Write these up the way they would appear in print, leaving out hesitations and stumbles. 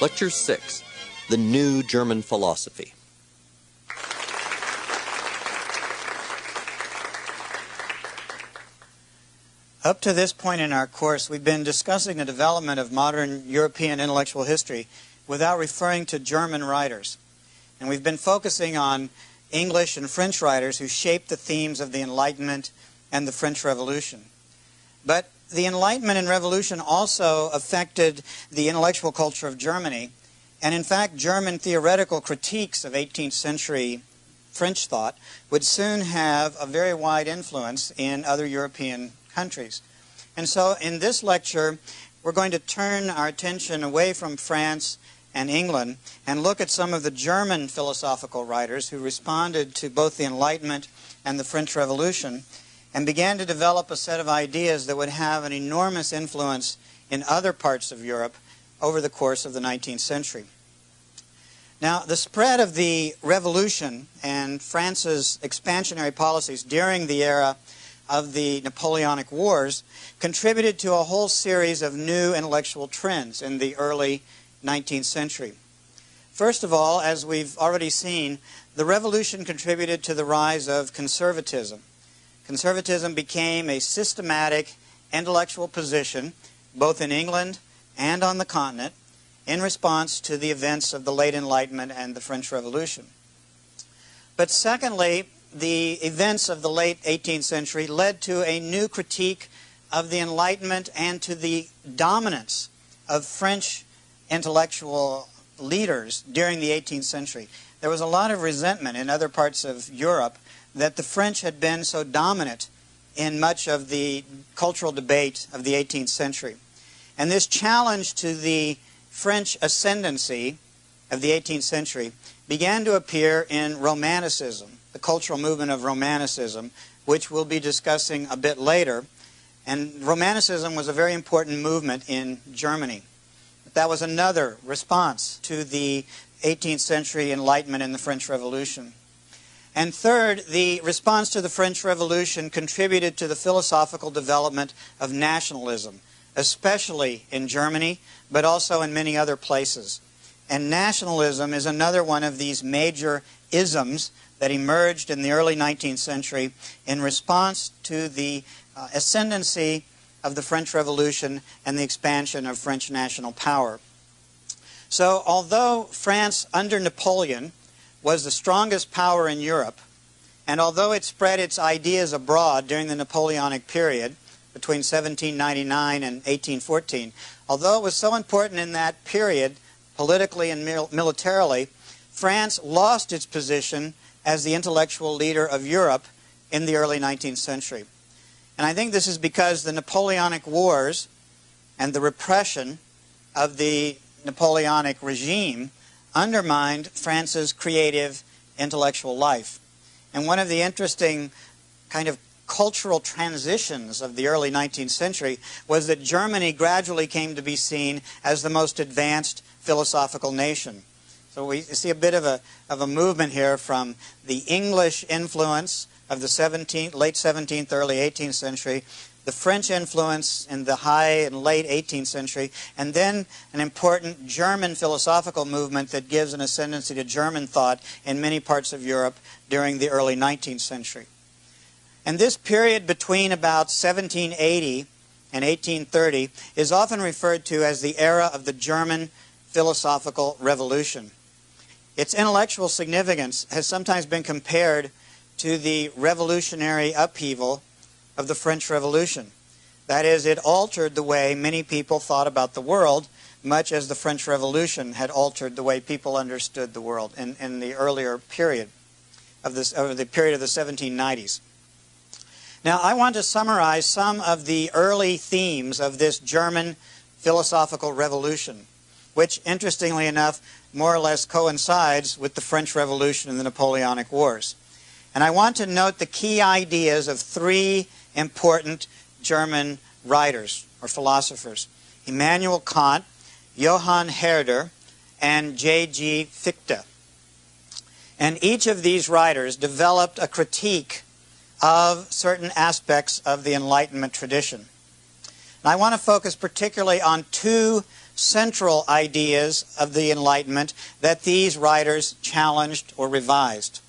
Lecture 6, The New German Philosophy. Up to this point in our course, we've been discussing the development of modern European intellectual history without referring to German writers. And we've been focusing on English and French writers who shaped the themes of the Enlightenment and the French Revolution. But the Enlightenment and Revolution also affected the intellectual culture of Germany. And in fact, German theoretical critiques of 18th century French thought would soon have a very wide influence in other European countries. And so in this lecture, we're going to turn our attention away from France and England and look at some of the German philosophical writers who responded to both the Enlightenment and the French Revolution and began to develop a set of ideas that would have an enormous influence in other parts of Europe over the course of the 19th century. Now, the spread of the Revolution and France's expansionary policies during the era of the Napoleonic Wars contributed to a whole series of new intellectual trends in the early 19th century. First of all, as we've already seen, the Revolution contributed to the rise of conservatism. Conservatism became a systematic intellectual position, both in England and on the continent, in response to the events of the late Enlightenment and the French Revolution. But secondly, the events of the late 18th century led to a new critique of the Enlightenment and to the dominance of French intellectual leaders during the 18th century. There was a lot of resentment in other parts of Europe that the French had been so dominant in much of the cultural debate of the 18th century. And this challenge to the French ascendancy of the 18th century began to appear in Romanticism, the cultural movement of Romanticism, which we'll be discussing a bit later. And Romanticism was a very important movement in Germany. But that was another response to the 18th century Enlightenment and the French Revolution. And third, the response to the French Revolution contributed to the philosophical development of nationalism, especially in Germany, but also in many other places. And nationalism is another one of these major isms that emerged in the early 19th century in response to the ascendancy of the French Revolution and the expansion of French national power. So although France under Napoleon was the strongest power in Europe, and although it spread its ideas abroad during the Napoleonic period between 1799 and 1814, although it was so important in that period, politically and militarily, France lost its position as the intellectual leader of Europe in the early 19th century. And I think this is because the Napoleonic Wars and the repression of the Napoleonic regime undermined France's creative intellectual life. And one of the interesting kind of cultural transitions of the early 19th century was that Germany gradually came to be seen as the most advanced philosophical nation. So we see a bit of a movement here from the English influence of the late 17th, early 18th century, the French influence in the high and late 18th century, and then an important German philosophical movement that gives an ascendancy to German thought in many parts of Europe during the early 19th century. And this period between about 1780 and 1830 is often referred to as the era of the German philosophical revolution. Its intellectual significance has sometimes been compared to the revolutionary upheaval of the French Revolution. That is, it altered the way many people thought about the world, much as the French Revolution had altered the way people understood the world in the earlier period of the period of the 1790s. Now, I want to summarize some of the early themes of this German philosophical revolution, which, interestingly enough, more or less coincides with the French Revolution and the Napoleonic Wars. And I want to note the key ideas of three important German writers or philosophers: Immanuel Kant, Johann Herder, and J.G. Fichte. And each of these writers developed a critique of certain aspects of the Enlightenment tradition. And I want to focus particularly on two central ideas of the Enlightenment that these writers challenged or revised.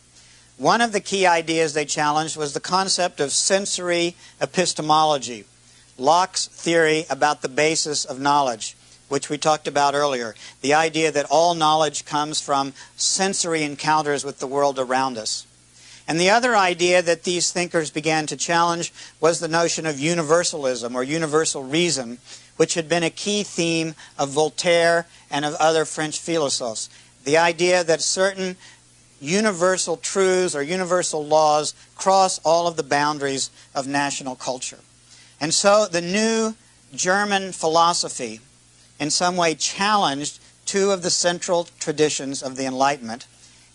One of the key ideas they challenged was the concept of sensory epistemology, Locke's theory about the basis of knowledge, which we talked about earlier. The idea that all knowledge comes from sensory encounters with the world around us. And the other idea that these thinkers began to challenge was the notion of universalism or universal reason, which had been a key theme of Voltaire and of other French philosophers. The idea that certain universal truths or universal laws cross all of the boundaries of national culture. And so the new German philosophy in some way challenged two of the central traditions of the Enlightenment,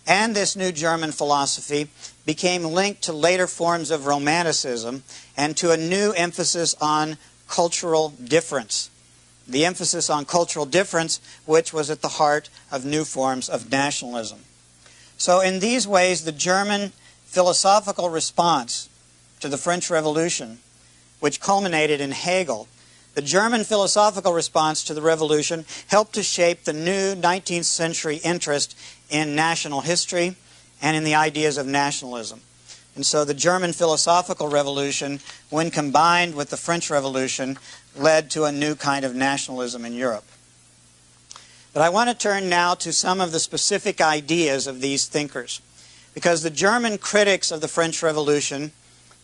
and this new German philosophy became linked to later forms of Romanticism and to a new emphasis on cultural difference. The emphasis on cultural difference, which was at the heart of new forms of nationalism. So in these ways, the German philosophical response to the French Revolution, which culminated in Hegel, the German philosophical response to the Revolution helped to shape the new 19th century interest in national history and in the ideas of nationalism. And so the German philosophical revolution, when combined with the French Revolution, led to a new kind of nationalism in Europe. But I want to turn now to some of the specific ideas of these thinkers, because the German critics of the French Revolution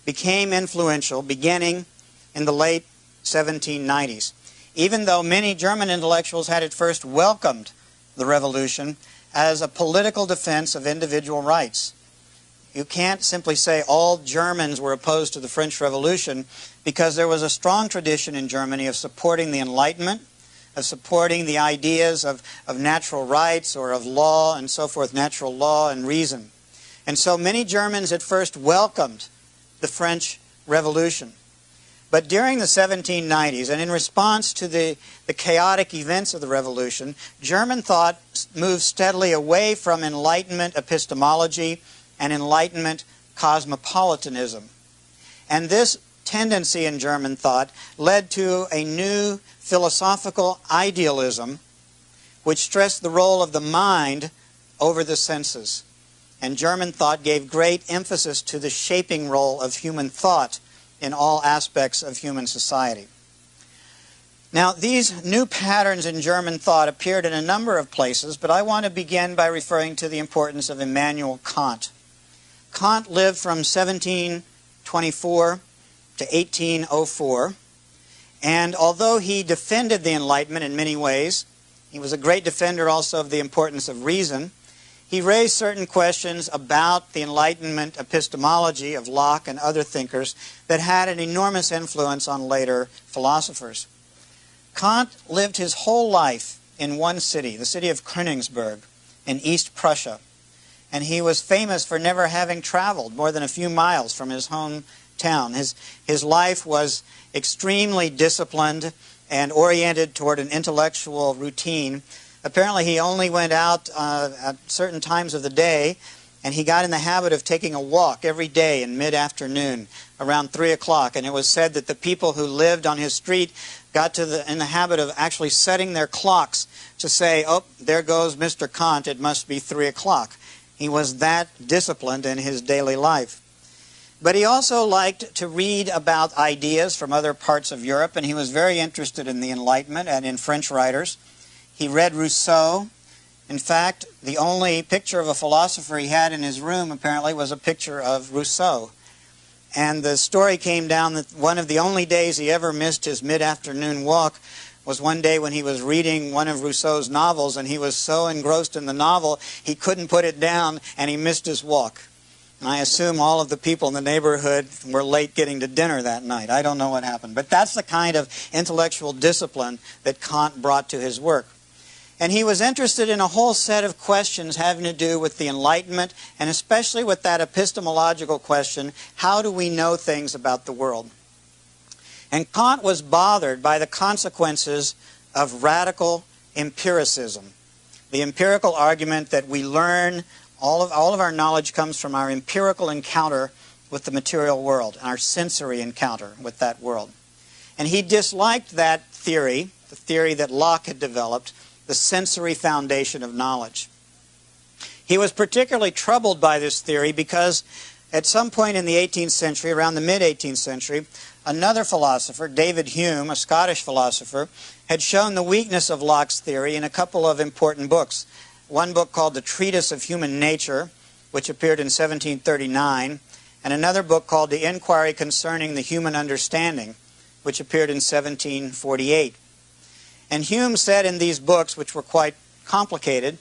became influential beginning in the late 1790s, even though many German intellectuals had at first welcomed the revolution as a political defense of individual rights. You can't simply say all Germans were opposed to the French Revolution, because there was a strong tradition in Germany of supporting the Enlightenment, of supporting the ideas of natural rights or of law and so forth, natural law and reason. And so many Germans at first welcomed the French Revolution. But during the 1790s, and in response to the chaotic events of the Revolution, German thought moved steadily away from Enlightenment epistemology and Enlightenment cosmopolitanism. And this tendency in German thought led to a new philosophical idealism which stressed the role of the mind over the senses. And German thought gave great emphasis to the shaping role of human thought in all aspects of human society. Now, these new patterns in German thought appeared in a number of places, but I want to begin by referring to the importance of Immanuel Kant. Kant lived from 1724 to 1804, and although he defended the Enlightenment in many ways, he was a great defender also of the importance of reason. He raised certain questions about the Enlightenment epistemology of Locke and other thinkers that had an enormous influence on later philosophers. Kant lived his whole life in one city, the city of Königsberg in East Prussia, and he was famous for never having traveled more than a few miles from his hometown. His life was extremely disciplined and oriented toward an intellectual routine. Apparently he only went out at certain times of the day, and he got in the habit of taking a walk every day in mid-afternoon around 3 o'clock. And it was said that the people who lived on his street got in the habit of actually setting their clocks to say, oh, there goes Mr. Kant, it must be 3 o'clock. He was that disciplined in his daily life. But he also liked to read about ideas from other parts of Europe, and he was very interested in the Enlightenment and in French writers. He read Rousseau. In fact, the only picture of a philosopher he had in his room, apparently, was a picture of Rousseau. And the story came down that one of the only days he ever missed his mid-afternoon walk was one day when he was reading one of Rousseau's novels, and he was so engrossed in the novel he couldn't put it down, and he missed his walk. And I assume all of the people in the neighborhood were late getting to dinner that night. I don't know what happened. But that's the kind of intellectual discipline that Kant brought to his work. And he was interested in a whole set of questions having to do with the Enlightenment, and especially with that epistemological question, how do we know things about the world? And Kant was bothered by the consequences of radical empiricism. The empirical argument that we learn, all of our knowledge comes from our empirical encounter with the material world, and our sensory encounter with that world. And he disliked that theory, the theory that Locke had developed, the sensory foundation of knowledge. He was particularly troubled by this theory because at some point in the 18th century, around the mid-18th century, another philosopher, David Hume, a Scottish philosopher, had shown the weakness of Locke's theory in a couple of important books. One book called The Treatise of Human Nature, which appeared in 1739, and another book called The Inquiry Concerning the Human Understanding, which appeared in 1748. And Hume said in these books, which were quite complicated,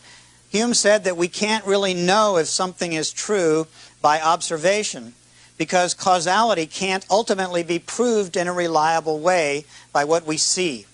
Hume said that we can't really know if something is true by observation, because causality can't ultimately be proved in a reliable way by what we see.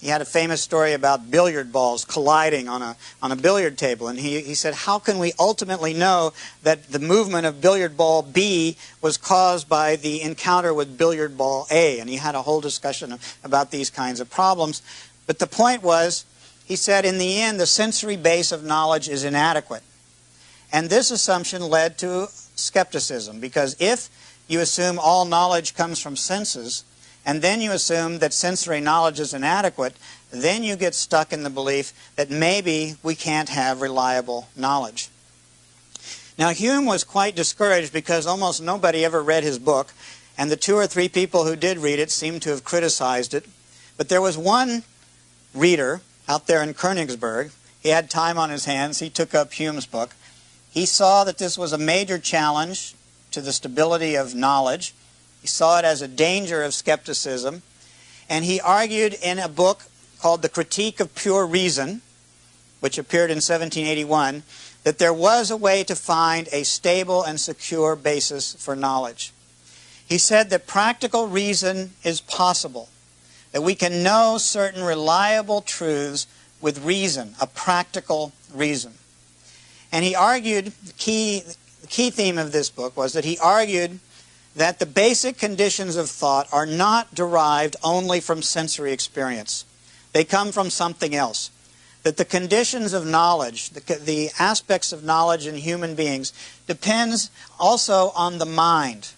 He had a famous story about billiard balls colliding on a billiard table, and he said, how can we ultimately know that the movement of billiard ball B was caused by the encounter with billiard ball A? And he had a whole discussion about these kinds of problems. But the point was, he said, in the end, the sensory base of knowledge is inadequate. And this assumption led to skepticism, because if you assume all knowledge comes from senses, and then you assume that sensory knowledge is inadequate, then you get stuck in the belief that maybe we can't have reliable knowledge. Now, Hume was quite discouraged because almost nobody ever read his book, and the 2 or 3 people who did read it seemed to have criticized it. But there was one reader out there in Königsberg. He had time on his hands. He took up Hume's book. He saw that this was a major challenge to the stability of knowledge. He saw it as a danger of skepticism. And he argued in a book called The Critique of Pure Reason, which appeared in 1781, that there was a way to find a stable and secure basis for knowledge. He said that practical reason is possible, that we can know certain reliable truths with reason, a practical reason. And he argued, the key theme of this book was that he argued that the basic conditions of thought are not derived only from sensory experience. They come from something else. That the conditions of knowledge, the aspects of knowledge in human beings, depends also on the mind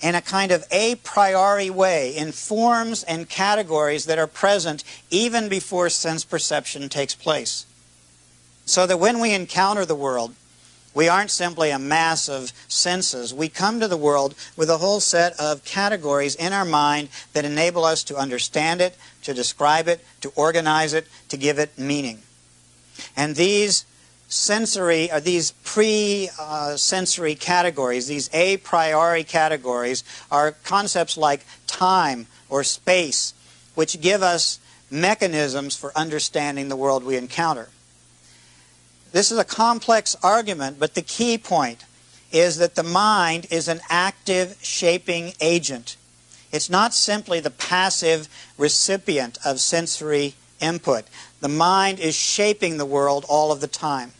in a kind of a priori way, in forms and categories that are present even before sense perception takes place. So that when we encounter the world, we aren't simply a mass of senses. We come to the world with a whole set of categories in our mind that enable us to understand it, to describe it, to organize it, to give it meaning. And these sensory, or these pre-sensory categories, these a priori categories, are concepts like time or space, which give us mechanisms for understanding the world we encounter. This is a complex argument, but the key point is that the mind is an active shaping agent. It's not simply the passive recipient of sensory input. The mind is shaping the world all of the time.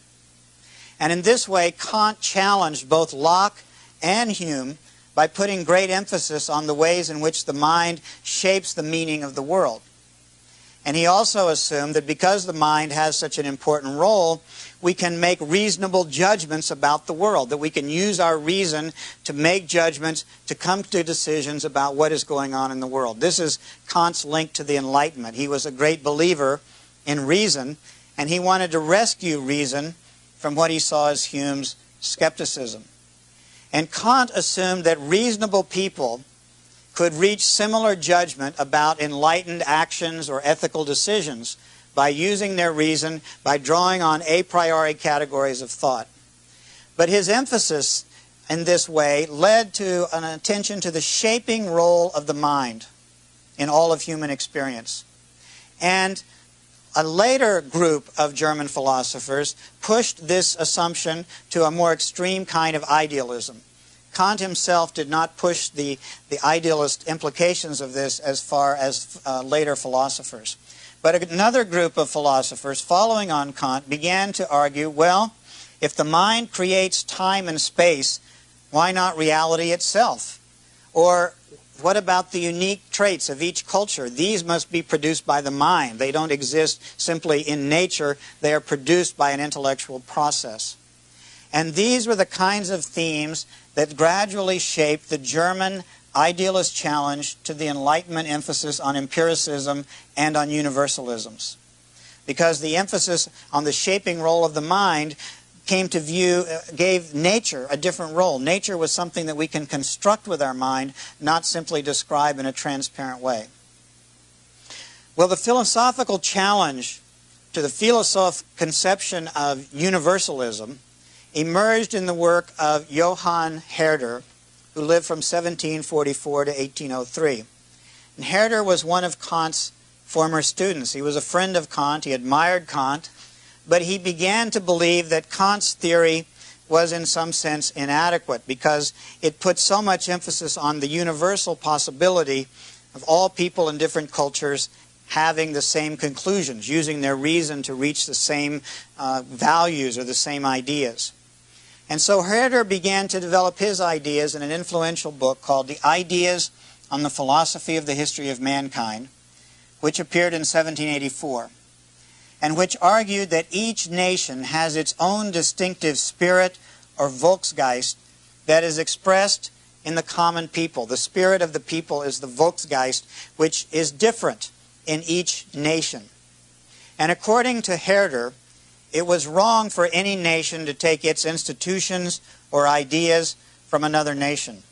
And in this way, Kant challenged both Locke and Hume by putting great emphasis on the ways in which the mind shapes the meaning of the world. And he also assumed that because the mind has such an important role, we can make reasonable judgments about the world, that we can use our reason to make judgments, to come to decisions about what is going on in the world. This is Kant's link to the Enlightenment. He was a great believer in reason, and he wanted to rescue reason from what he saw as Hume's skepticism. And Kant assumed that reasonable people could reach similar judgment about enlightened actions or ethical decisions by using their reason, by drawing on a priori categories of thought. But his emphasis in this way led to an attention to the shaping role of the mind in all of human experience. And a later group of German philosophers pushed this assumption to a more extreme kind of idealism. Kant himself did not push the idealist implications of this as far as later philosophers. But another group of philosophers following on Kant began to argue, well, if the mind creates time and space, why not reality itself? Or what about the unique traits of each culture? These must be produced by the mind. They don't exist simply in nature. They are produced by an intellectual process. And these were the kinds of themes that gradually shaped the German idealist challenge to the Enlightenment emphasis on empiricism and on universalisms. Because the emphasis on the shaping role of the mind came to view, gave nature a different role. Nature was something that we can construct with our mind, not simply describe in a transparent way. Well, the philosophical challenge to the philosophic conception of universalism emerged in the work of Johann Herder, who lived from 1744 to 1803. And Herder was one of Kant's former students. He was a friend of Kant. He admired Kant. But he began to believe that Kant's theory was in some sense inadequate because it put so much emphasis on the universal possibility of all people in different cultures having the same conclusions, using their reason to reach the same values or the same ideas. And so Herder began to develop his ideas in an influential book called The Ideas on the Philosophy of the History of Mankind, which appeared in 1784, and which argued that each nation has its own distinctive spirit or Volksgeist that is expressed in the common people. The spirit of the people is the Volksgeist, which is different in each nation. And according to Herder, it was wrong for any nation to take its institutions or ideas from another nation.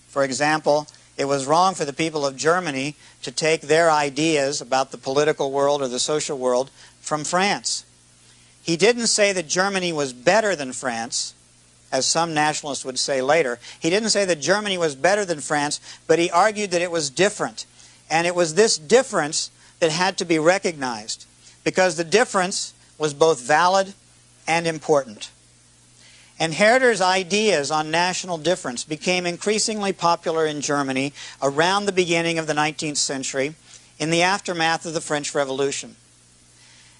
For example, it was wrong for the people of Germany to take their ideas about the political world or the social world from France. He didn't say that Germany was better than France, as some nationalists would say later. He didn't say that Germany was better than France, but he argued that it was different. And it was this difference that had to be recognized, because the difference was both valid and important. And Herder's ideas on national difference became increasingly popular in Germany around the beginning of the 19th century, in the aftermath of the French Revolution.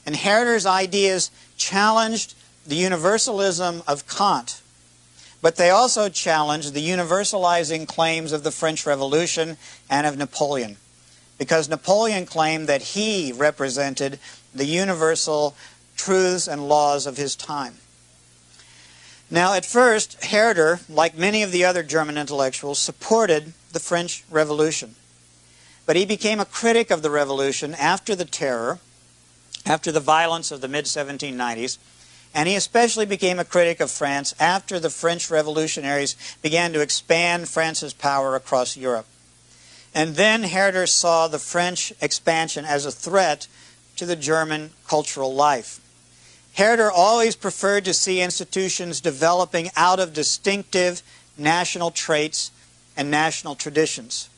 And Herder's ideas challenged the universalism of Kant, but they also challenged the universalizing claims of the French Revolution and of Napoleon, because Napoleon claimed that he represented the universal truths and laws of his time. Now, at first, Herder, like many of the other German intellectuals, supported the French Revolution. But he became a critic of the revolution after the terror, after the violence of the mid-1790s, and he especially became a critic of France after the French revolutionaries began to expand France's power across Europe. And then Herder saw the French expansion as a threat to the German cultural life. Herder always preferred to see institutions developing out of distinctive national traits and national traditions.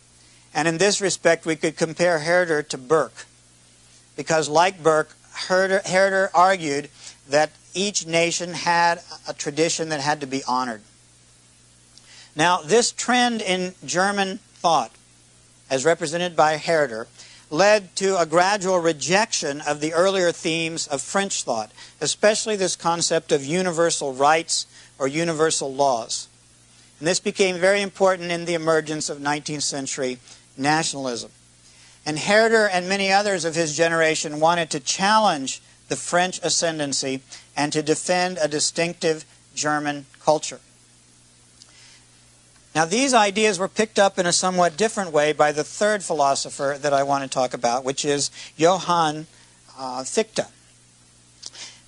And in this respect, we could compare Herder to Burke, because like Burke, Herder argued that each nation had a tradition that had to be honored. Now, this trend in German thought, as represented by Herder, led to a gradual rejection of the earlier themes of French thought, especially this concept of universal rights or universal laws. And this became very important in the emergence of 19th century nationalism. And Herder and many others of his generation wanted to challenge the French ascendancy and to defend a distinctive German culture. Now, these ideas were picked up in a somewhat different way by the third philosopher that I want to talk about, which is Johann Fichte.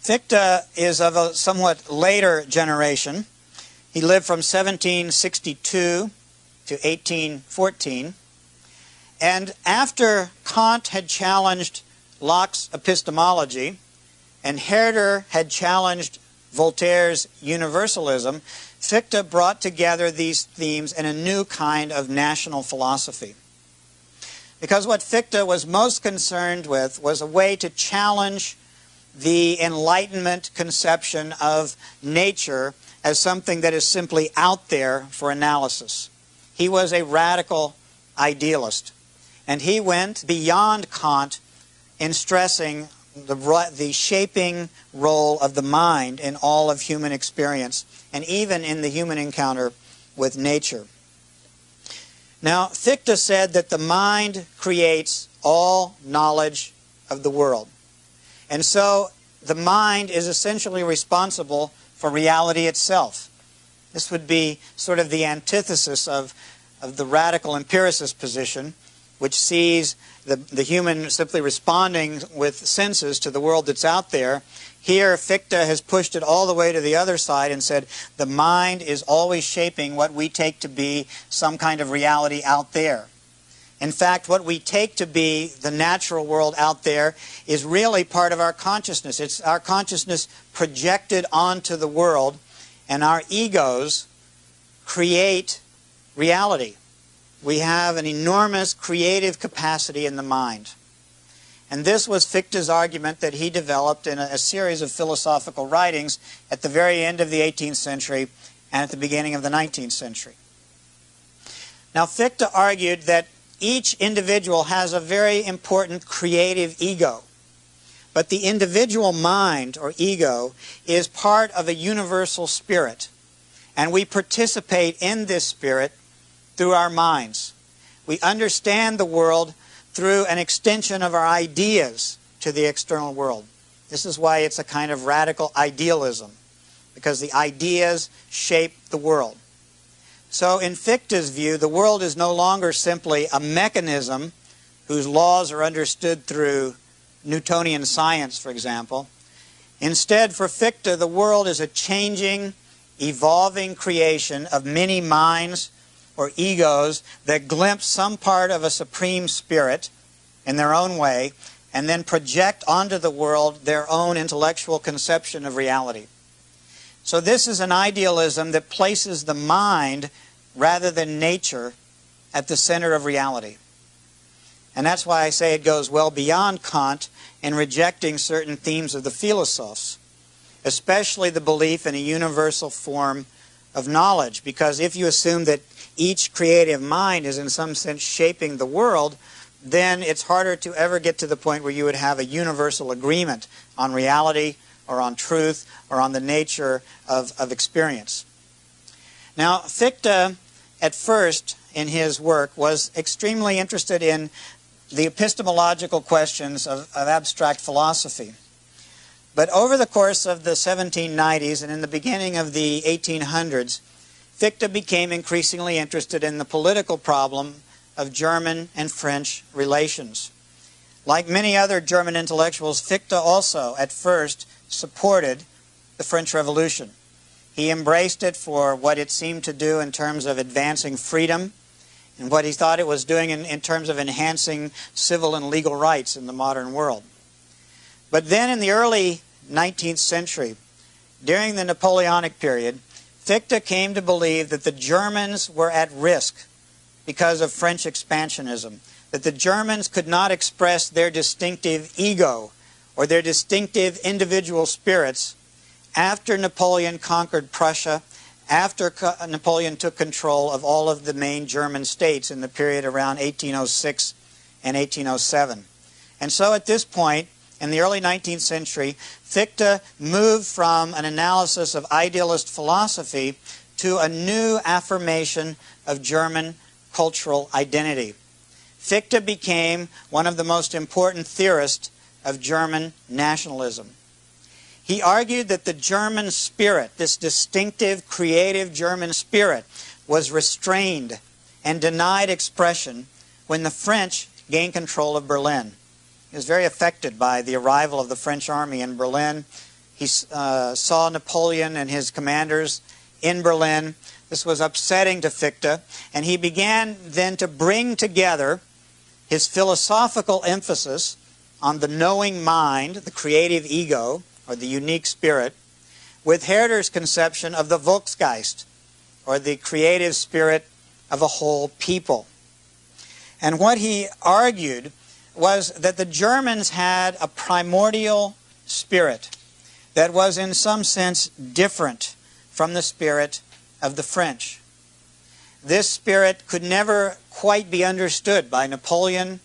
Fichte is of a somewhat later generation. He lived from 1762 to 1814. And after Kant had challenged Locke's epistemology, and Herder had challenged Voltaire's universalism, Fichte brought together these themes in a new kind of national philosophy. Because what Fichte was most concerned with was a way to challenge the Enlightenment conception of nature as something that is simply out there for analysis. He was a radical idealist, and he went beyond Kant in stressing the shaping role of the mind in all of human experience, and even in the human encounter with nature. Now, Fichte said that the mind creates all knowledge of the world. And so the mind is essentially responsible for reality itself. This would be sort of the antithesis of of the radical empiricist position, which sees the human simply responding with senses to the world that's out there. Here, Fichte has pushed it all the way to the other side and said the mind is always shaping what we take to be some kind of reality out there. In fact, what we take to be the natural world out there is really part of our consciousness. It's our consciousness projected onto the world, and our egos create reality. We have an enormous creative capacity in the mind. And this was Fichte's argument that he developed in a series of philosophical writings at the very end of the 18th century and at the beginning of the 19th century. Now, Fichte argued that each individual has a very important creative ego. But the individual mind, or ego, is part of a universal spirit. And we participate in this spirit through our minds. We understand the world through an extension of our ideas to the external world. This is why it's a kind of radical idealism, because the ideas shape the world. So in Fichte's view, the world is no longer simply a mechanism whose laws are understood through Newtonian science, for example. Instead, for Fichte, the world is a changing, evolving creation of many minds or egos that glimpse some part of a supreme spirit in their own way and then project onto the world their own intellectual conception of reality. So this is an idealism that places the mind rather than nature at the center of reality. And that's why I say it goes well beyond Kant in rejecting certain themes of the philosophers, especially the belief in a universal form of knowledge. Because if you assume that each creative mind is in some sense shaping the world, then it's harder to ever get to the point where you would have a universal agreement on reality or on truth or on the nature of experience. Now, Fichte, at first in his work, was extremely interested in the epistemological questions of abstract philosophy. But over the course of the 1790s and in the beginning of the 1800s, Fichte became increasingly interested in the political problem of German and French relations. Like many other German intellectuals, Fichte also, at first, supported the French Revolution. He embraced it for what it seemed to do in terms of advancing freedom and what he thought it was doing in terms of enhancing civil and legal rights in the modern world. But then in the early 19th century, during the Napoleonic period, Fichte came to believe that the Germans were at risk because of French expansionism, that the Germans could not express their distinctive ego or their distinctive individual spirits after Napoleon conquered Prussia, after Napoleon took control of all of the main German states in the period around 1806 and 1807. And so at this point, in the early 19th century, Fichte moved from an analysis of idealist philosophy to a new affirmation of German cultural identity. Fichte became one of the most important theorists of German nationalism. He argued that the German spirit, this distinctive, creative German spirit, was restrained and denied expression when the French gained control of Berlin. He was very affected by the arrival of the French army in Berlin. He saw Napoleon and his commanders in Berlin. This was upsetting to Fichte, and he began then to bring together his philosophical emphasis on the knowing mind, the creative ego, or the unique spirit, with Herder's conception of the Volksgeist, or the creative spirit of a whole people. And what he argued was that the Germans had a primordial spirit that was in some sense different from the spirit of the French. This spirit could never quite be understood by Napoleon,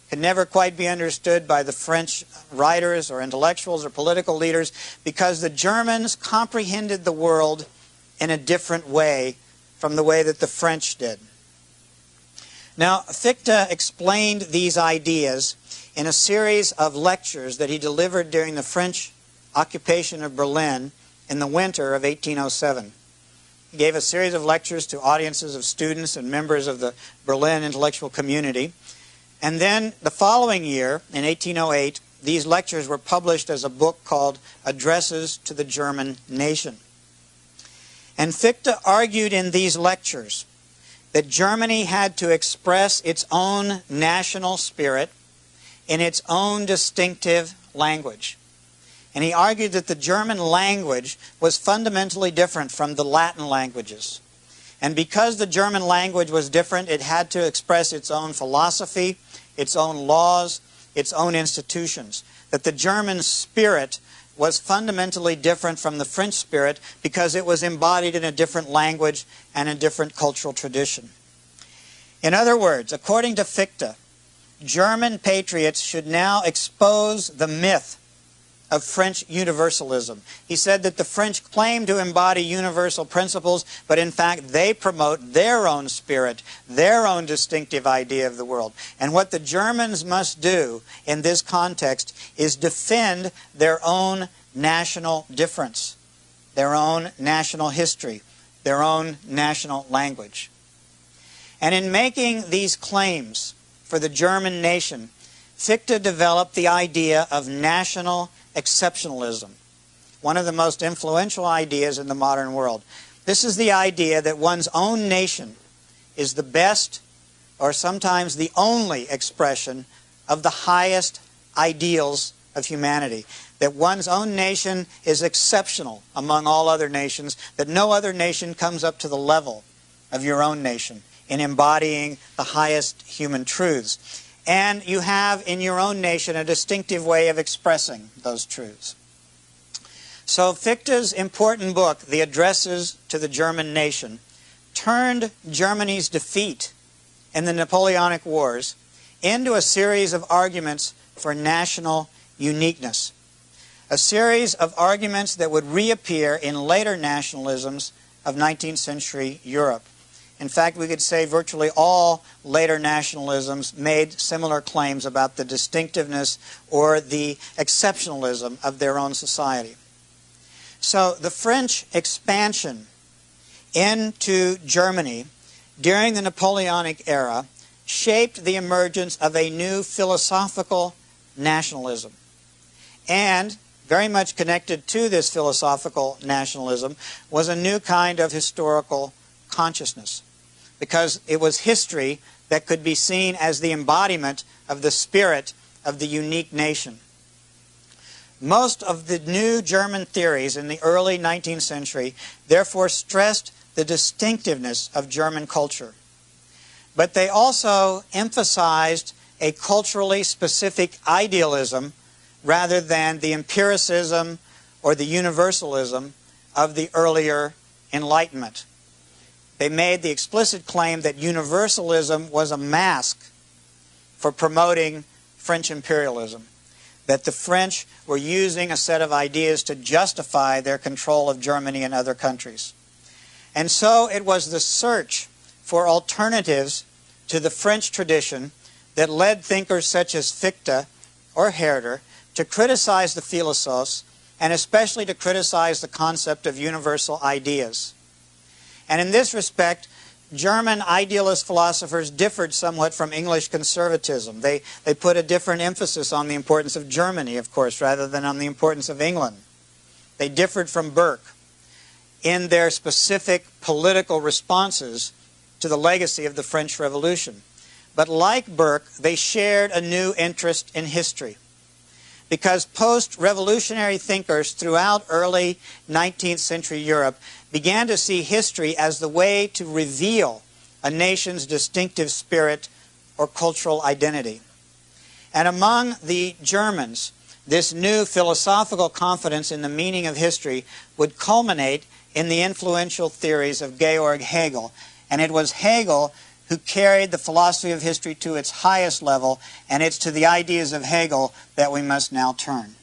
could never quite be understood by the French writers or intellectuals or political leaders, because the Germans comprehended the world in a different way from the way that the French did. Now, Fichte explained these ideas in a series of lectures that he delivered during the French occupation of Berlin in the winter of 1807. He gave a series of lectures to audiences of students and members of the Berlin intellectual community. And then the following year, in 1808, these lectures were published as a book called Addresses to the German Nation. And Fichte argued in these lectures that Germany had to express its own national spirit in its own distinctive language. And he argued that the German language was fundamentally different from the Latin languages. And because the German language was different, it had to express its own philosophy, its own laws, its own institutions. That the German spirit was fundamentally different from the French spirit because it was embodied in a different language and a different cultural tradition. In other words, according to Fichte, German patriots should now expose the myth of French universalism. He said that the French claim to embody universal principles, but in fact they promote their own spirit, their own distinctive idea of the world. And what the Germans must do in this context is defend their own national difference, their own national history, their own national language. And in making these claims for the German nation, Fichte developed the idea of national exceptionalism, one of the most influential ideas in the modern world. This is the idea that one's own nation is the best, or sometimes the only, expression of the highest ideals of humanity. That one's own nation is exceptional among all other nations, that no other nation comes up to the level of your own nation in embodying the highest human truths. And you have in your own nation a distinctive way of expressing those truths. So Fichte's important book, The Addresses to the German Nation, turned Germany's defeat in the Napoleonic Wars into a series of arguments for national uniqueness. A series of arguments that would reappear in later nationalisms of 19th century Europe. In fact, we could say virtually all later nationalisms made similar claims about the distinctiveness or the exceptionalism of their own society. So the French expansion into Germany during the Napoleonic era shaped the emergence of a new philosophical nationalism. And very much connected to this philosophical nationalism was a new kind of historical consciousness, because it was history that could be seen as the embodiment of the spirit of the unique nation. Most of the new German theories in the early 19th century therefore stressed the distinctiveness of German culture. But they also emphasized a culturally specific idealism rather than the empiricism or the universalism of the earlier Enlightenment. They made the explicit claim that universalism was a mask for promoting French imperialism, that the French were using a set of ideas to justify their control of Germany and other countries. And so it was the search for alternatives to the French tradition that led thinkers such as Fichte or Herder to criticize the philosophes, and especially to criticize the concept of universal ideas. And in this respect, German idealist philosophers differed somewhat from English conservatism. They put a different emphasis on the importance of Germany, of course, rather than on the importance of England. They differed from Burke in their specific political responses to the legacy of the French Revolution. But like Burke, they shared a new interest in history, because post-revolutionary thinkers throughout early 19th century Europe began to see history as the way to reveal a nation's distinctive spirit or cultural identity. And among the Germans, this new philosophical confidence in the meaning of history would culminate in the influential theories of Georg Hegel. And it was Hegel who carried the philosophy of history to its highest level, and it's to the ideas of Hegel that we must now turn.